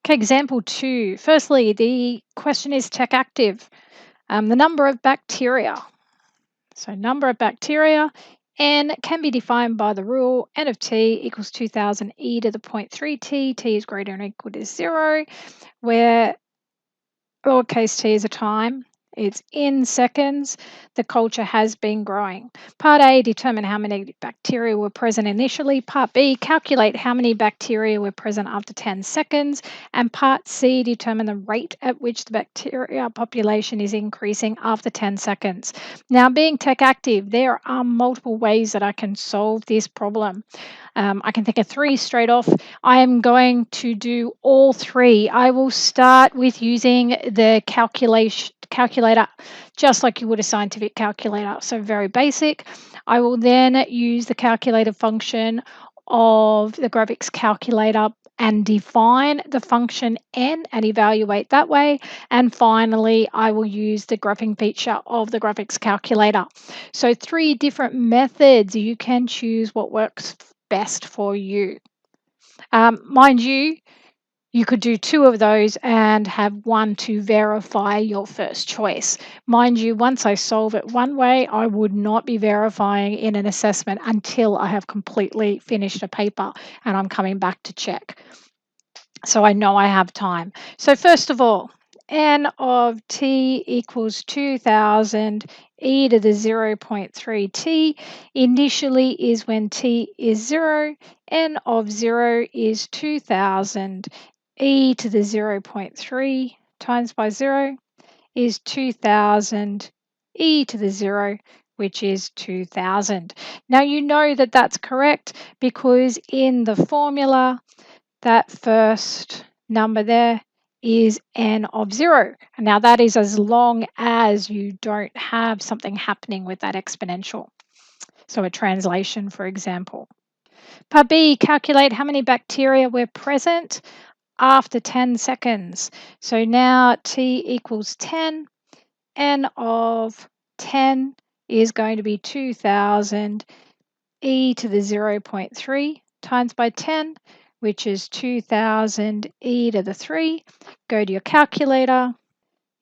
Okay, example 2. Firstly, the question is tech active. The number of bacteria. So number of bacteria, n can be defined by the rule n of t equals 2000 e to the 0.3 t is greater than or equal to 0, where lowercase t is a time. It's in seconds. The culture has been growing. Part A, determine how many bacteria were present initially. Part B, calculate how many bacteria were present after 10 seconds. And part C, determine the rate at which the bacteria population is increasing after 10 seconds. Now, being tech active, there are multiple ways that I can solve this problem. I can think of 3 straight off. I am going to do all 3. I will start with using the calculator, just like you would a scientific calculator. So very basic. I will then use the calculator function of the graphics calculator and define the function n and evaluate that way. And finally, I will use the graphing feature of the graphics calculator. So 3 different methods. You can choose what works best for you. Mind you, you could do 2 of those and have 1 to verify your first choice. Mind you, once I solve it one way, I would not be verifying in an assessment until I have completely finished a paper and I'm coming back to check. So I know I have time. So first of all, n of t equals 2000 e to the 0.3 t initially is when t is 0. N of 0 is 2000 e to the 0.3 times by 0 is 2000 e to the 0, which is 2000. Now you know that that's correct because in the formula, that first number there is n of 0. Now that is as long as you don't have something happening with that exponential. So a translation, for example. Part B, calculate how many bacteria were present after 10 seconds. So now t equals 10. N of 10 is going to be 2000 e to the 0.3 times by 10, which is 2000 e to the 3. Go to your calculator.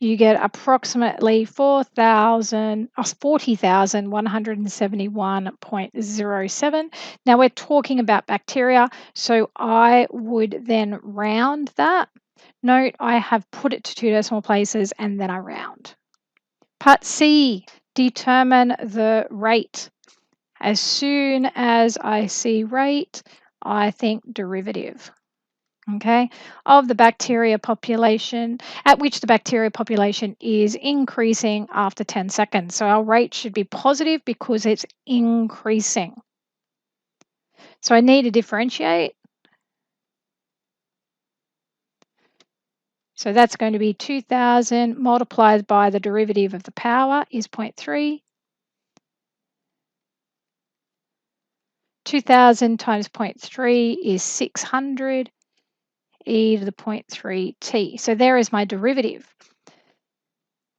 You get approximately 40,171.07. Now we're talking about bacteria, so I would then round that. Note I have put it to 2 decimal places and then I round. Part C, determine the rate. As soon as I see rate, I think derivative, okay, of the bacteria population, at which the bacteria population is increasing after 10 seconds. So our rate should be positive because it's increasing. So I need to differentiate. So that's going to be 2000 multiplied by the derivative of the power is 0.3. 2000 times 0.3 is 600 e to the 0.3 t. So there is my derivative.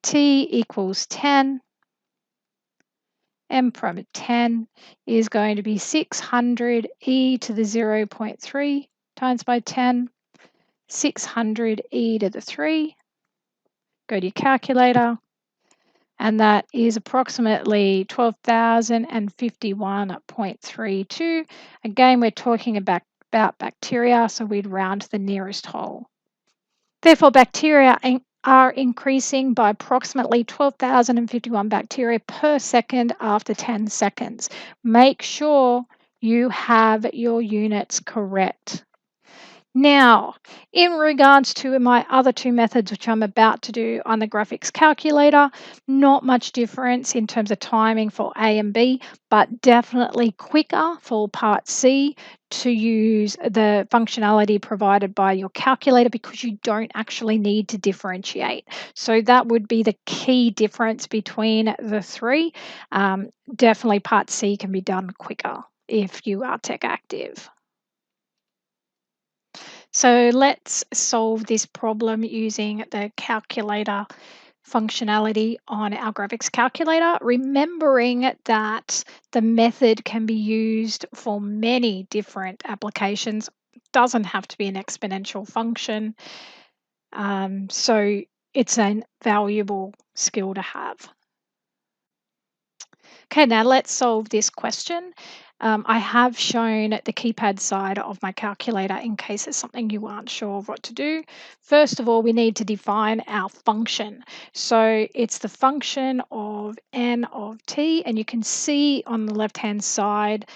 T equals 10. M prime of 10 is going to be 600 e to the 0.3 times by 10. 600 e to the 3. Go to your calculator. And that is approximately 12,051.32. Again, we're talking about bacteria, so we'd round to the nearest whole. Therefore, bacteria are increasing by approximately 12,051 bacteria per second after 10 seconds. Make sure you have your units correct. Now, in regards to my other 2 methods, which I'm about to do on the graphics calculator, not much difference in terms of timing for A and B, but definitely quicker for part C to use the functionality provided by your calculator because you don't actually need to differentiate. So that would be the key difference between the 3. Definitely part C can be done quicker if you are tech active. So let's solve this problem using the calculator functionality on our graphics calculator, remembering that the method can be used for many different applications, doesn't have to be an exponential function. So it's a valuable skill to have. Okay, now let's solve this question. I have shown the keypad side of my calculator in case it's something you aren't sure of what to do. First of all, we need to define our function. So it's the function of n of t, and you can see on the left-hand side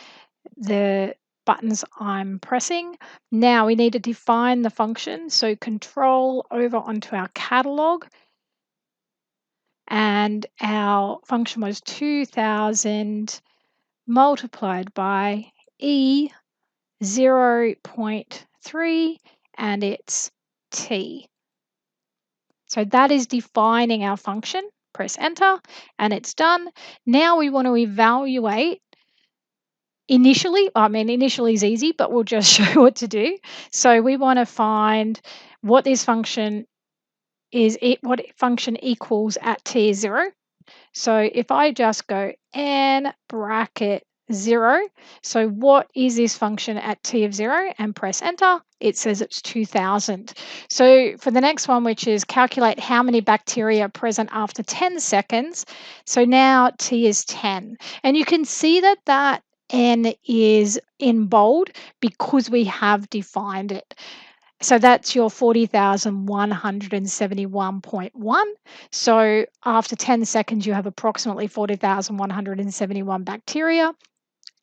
the buttons I'm pressing. Now we need to define the function. So control over onto our catalog, and our function was 2000 multiplied by e 0.3, and it's t. So that is defining our function. Press enter and it's done. Now we want to evaluate initially. Initially is easy, but we'll just show you what to do. So we want to find what this function is, what function equals at t is 0. So if I just go n bracket 0, so what is this function at t of 0, and press enter, it says it's 2000. So for the next one, which is calculate how many bacteria are present after 10 seconds, so now t is 10. And you can see that that n is in bold because we have defined it. So that's your 40,171.1. So after 10 seconds, you have approximately 40,171 bacteria.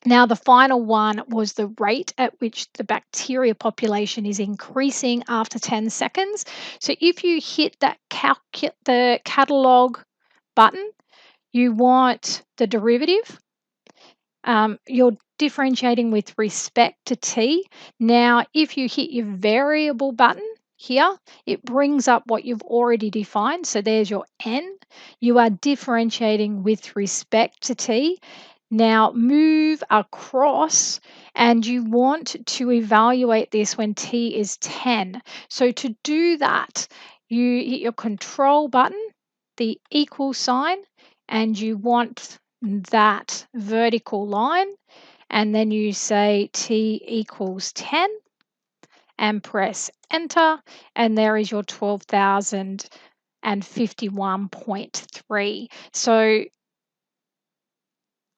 Now, the final one was the rate at which the bacteria population is increasing after 10 seconds. So if you hit that the catalog button, you want the derivative. You're differentiating with respect to t. Now, if you hit your variable button here, it brings up what you've already defined. So there's your n. You are differentiating with respect to t. Now move across, and you want to evaluate this when t is 10. So to do that, you hit your control button, the equal sign, and you want that vertical line, and then you say t equals 10 and press enter, and there is your 12,051.3. So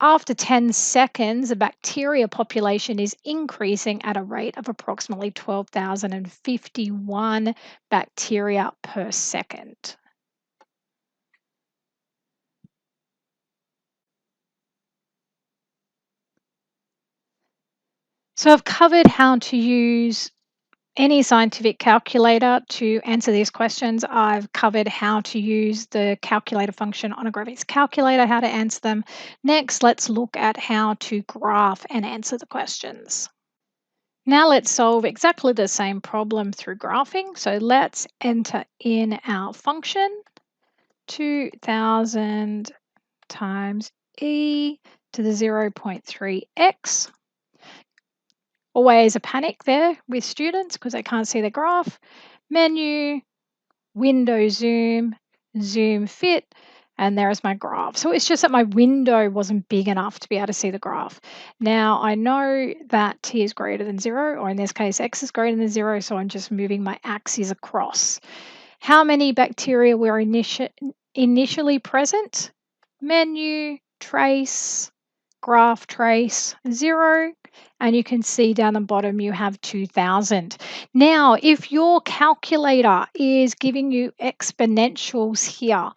after 10 seconds, the bacteria population is increasing at a rate of approximately 12,051 bacteria per second. So I've covered how to use any scientific calculator to answer these questions. I've covered how to use the calculator function on a graphics calculator, how to answer them. Next, let's look at how to graph and answer the questions. Now let's solve exactly the same problem through graphing. So let's enter in our function, 2000 times e to the 0.3x. Always a panic there with students because they can't see the graph. Menu, window zoom, zoom fit, and there's my graph. So it's just that my window wasn't big enough to be able to see the graph. Now I know that t is greater than 0, or in this case x is greater than 0, so I'm just moving my axis across. How many bacteria were initially present? Menu, trace, graph trace, 0, and you can see down the bottom you have 2000. Now, if your calculator is giving you exponentials here,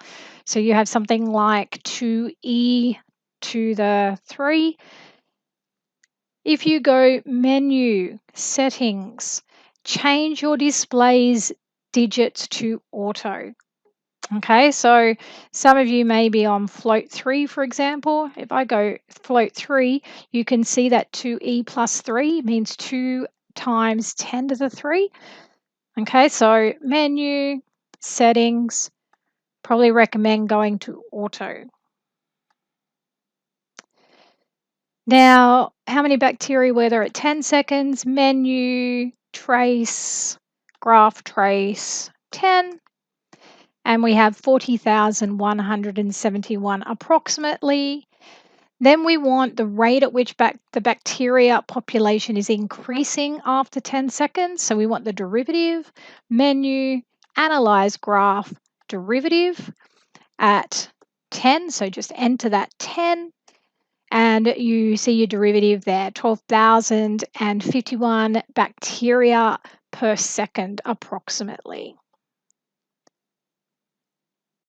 so you have something like 2e to the 3, if you go menu, settings, change your display's digits to auto. Okay, so some of you may be on float 3, for example. If I go float 3, you can see that 2e plus 3 means 2 times 10 to the 3. Okay, so menu, settings, probably recommend going to auto. Now, how many bacteria were there at 10 seconds? Menu, trace, graph trace, 10. And we have 40,171 approximately. Then we want the rate at which the bacteria population is increasing after 10 seconds. So we want the derivative, menu, analyze graph, derivative at 10. So just enter that 10 and you see your derivative there, 12,051 bacteria per second approximately.